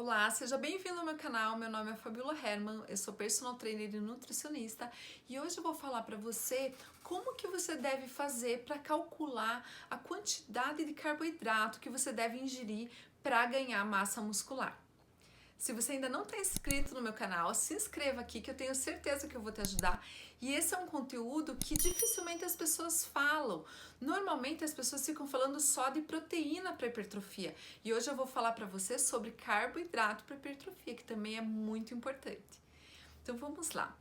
Olá, seja bem-vindo ao meu canal. Meu nome é Fabiola Herman, eu sou personal trainer e nutricionista e hoje eu vou falar para você como que você deve fazer para calcular a quantidade de carboidrato que você deve ingerir para ganhar massa muscular. Se você ainda não está inscrito no meu canal, se inscreva aqui que eu tenho certeza que eu vou te ajudar. E esse é um conteúdo que dificilmente as pessoas falam. Normalmente as pessoas ficam falando só de proteína para hipertrofia. E hoje eu vou falar para você sobre carboidrato para hipertrofia, que também é muito importante. Então vamos lá.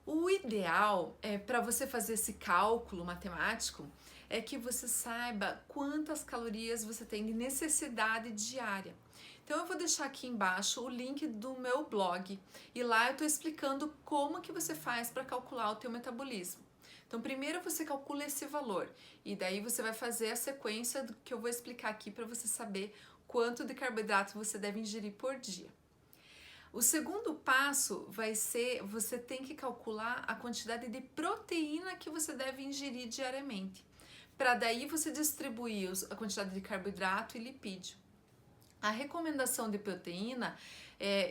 O ideal é para você fazer esse cálculo matemático é que você saiba quantas calorias você tem de necessidade diária. Então eu vou deixar aqui embaixo o link do meu blog e lá eu estou explicando como que você faz para calcular o teu metabolismo. Então primeiro você calcula esse valor e daí você vai fazer a sequência do que eu vou explicar aqui para você saber quanto de carboidrato você deve ingerir por dia. O segundo passo vai ser, você tem que calcular a quantidade de proteína que você deve ingerir diariamente, para daí você distribuir a quantidade de carboidrato e lipídio. A recomendação de proteína,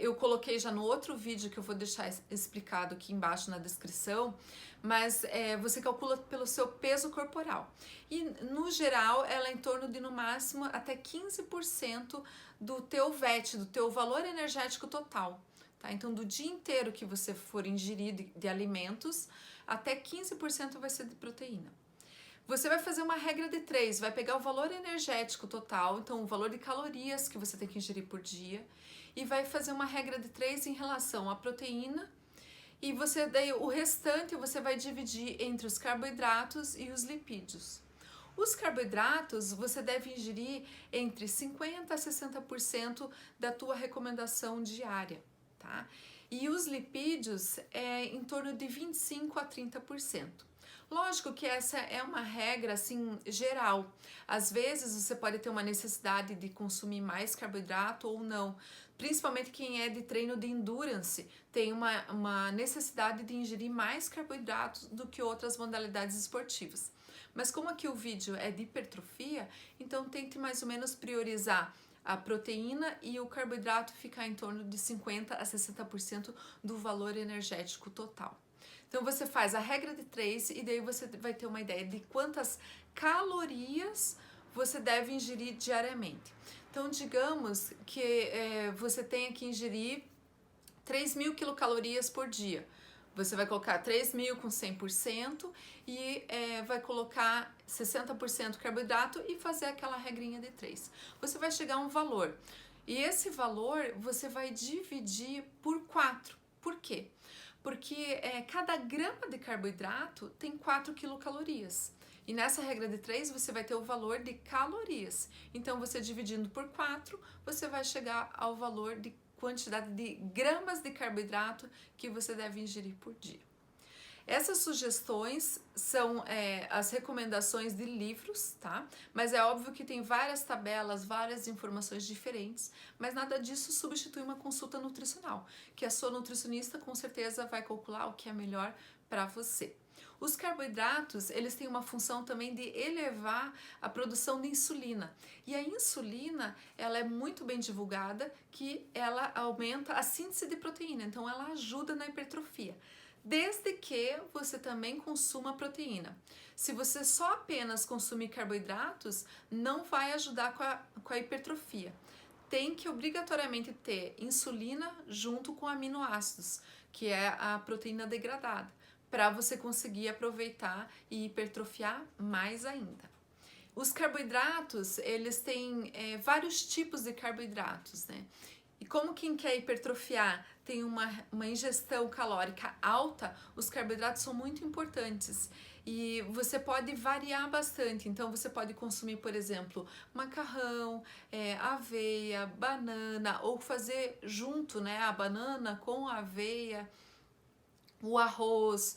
eu coloquei já no outro vídeo que eu vou deixar explicado aqui embaixo na descrição, mas você calcula pelo seu peso corporal. E no geral, ela é em torno de no máximo até 15% do teu VET, do teu valor energético total. Tá? Então, do dia inteiro que você for ingerir de alimentos, até 15% vai ser de proteína. Você vai fazer uma regra de 3, vai pegar o valor energético total, então o valor de calorias que você tem que ingerir por dia, e vai fazer uma regra de 3 em relação à proteína, e você daí o restante você vai dividir entre os carboidratos e os lipídios. Os carboidratos você deve ingerir entre 50% a 60% da tua recomendação diária, tá? E os lipídios é em torno de 25% a 30%. Lógico que essa é uma regra assim geral. Às vezes você pode ter uma necessidade de consumir mais carboidrato ou não. Principalmente quem é de treino de endurance tem uma necessidade de ingerir mais carboidratos do que outras modalidades esportivas. Mas como aqui o vídeo é de hipertrofia, então tente mais ou menos priorizar a proteína e o carboidrato ficar em torno de 50% a 60% do valor energético total. Então você faz a regra de 3 e daí você vai ter uma ideia de quantas calorias você deve ingerir diariamente. Então digamos que você tenha que ingerir 3.000 quilocalorias por dia. Você vai colocar 3.000 com 100% e vai colocar 60% carboidrato e fazer aquela regrinha de 3. Você vai chegar a um valor e esse valor você vai dividir por 4. Por quê? Porque cada grama de carboidrato tem 4 quilocalorias. E nessa regra de 3 você vai ter o valor de calorias. Então você dividindo por 4, você vai chegar ao valor de quantidade de gramas de carboidrato que você deve ingerir por dia. Essas sugestões são as recomendações de livros, tá? Mas é óbvio que tem várias tabelas, várias informações diferentes, mas nada disso substitui uma consulta nutricional, que a sua nutricionista com certeza vai calcular o que é melhor para você. Os carboidratos, eles têm uma função também de elevar a produção de insulina. E a insulina, ela é muito bem divulgada que ela aumenta a síntese de proteína, então ela ajuda na hipertrofia. Desde que você também consuma proteína. Se você só apenas consumir carboidratos, não vai ajudar com a hipertrofia. Tem que obrigatoriamente ter insulina junto com aminoácidos, que é a proteína degradada, para você conseguir aproveitar e hipertrofiar mais ainda. Os carboidratos, eles têm vários tipos de carboidratos, né? E como quem quer hipertrofiar tem uma ingestão calórica alta, os carboidratos são muito importantes. E você pode variar bastante, então você pode consumir, por exemplo, macarrão, aveia, banana, ou fazer junto, né, a banana com a aveia, o arroz,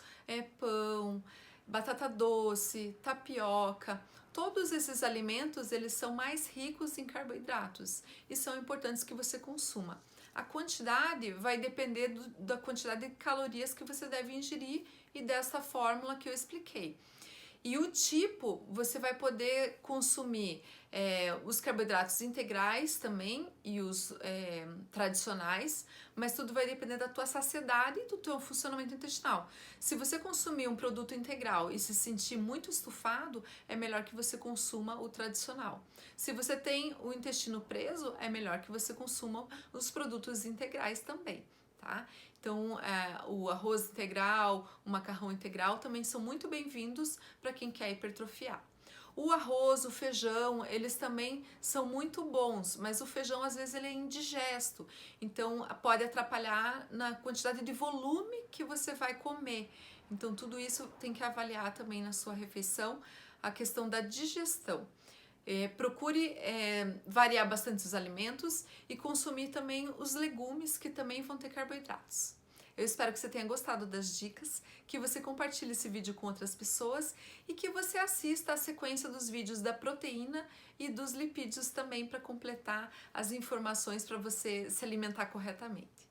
pão, batata doce, tapioca. Todos esses alimentos, eles são mais ricos em carboidratos e são importantes que você consuma. A quantidade vai depender da quantidade de calorias que você deve ingerir e dessa fórmula que eu expliquei. E o tipo, você vai poder consumir os carboidratos integrais também e os tradicionais, mas tudo vai depender da tua saciedade e do teu funcionamento intestinal. Se você consumir um produto integral e se sentir muito estufado, é melhor que você consuma o tradicional. Se você tem o intestino preso, é melhor que você consuma os produtos integrais também, tá? Então, o arroz integral, o macarrão integral também são muito bem-vindos para quem quer hipertrofiar. O arroz, o feijão, eles também são muito bons, mas o feijão às vezes ele é indigesto, então pode atrapalhar na quantidade de volume que você vai comer. Então tudo isso tem que avaliar também na sua refeição, a questão da digestão. Procure variar bastante os alimentos e consumir também os legumes, que também vão ter carboidratos. Eu espero que você tenha gostado das dicas, que você compartilhe esse vídeo com outras pessoas e que você assista a sequência dos vídeos da proteína e dos lipídios também para completar as informações para você se alimentar corretamente.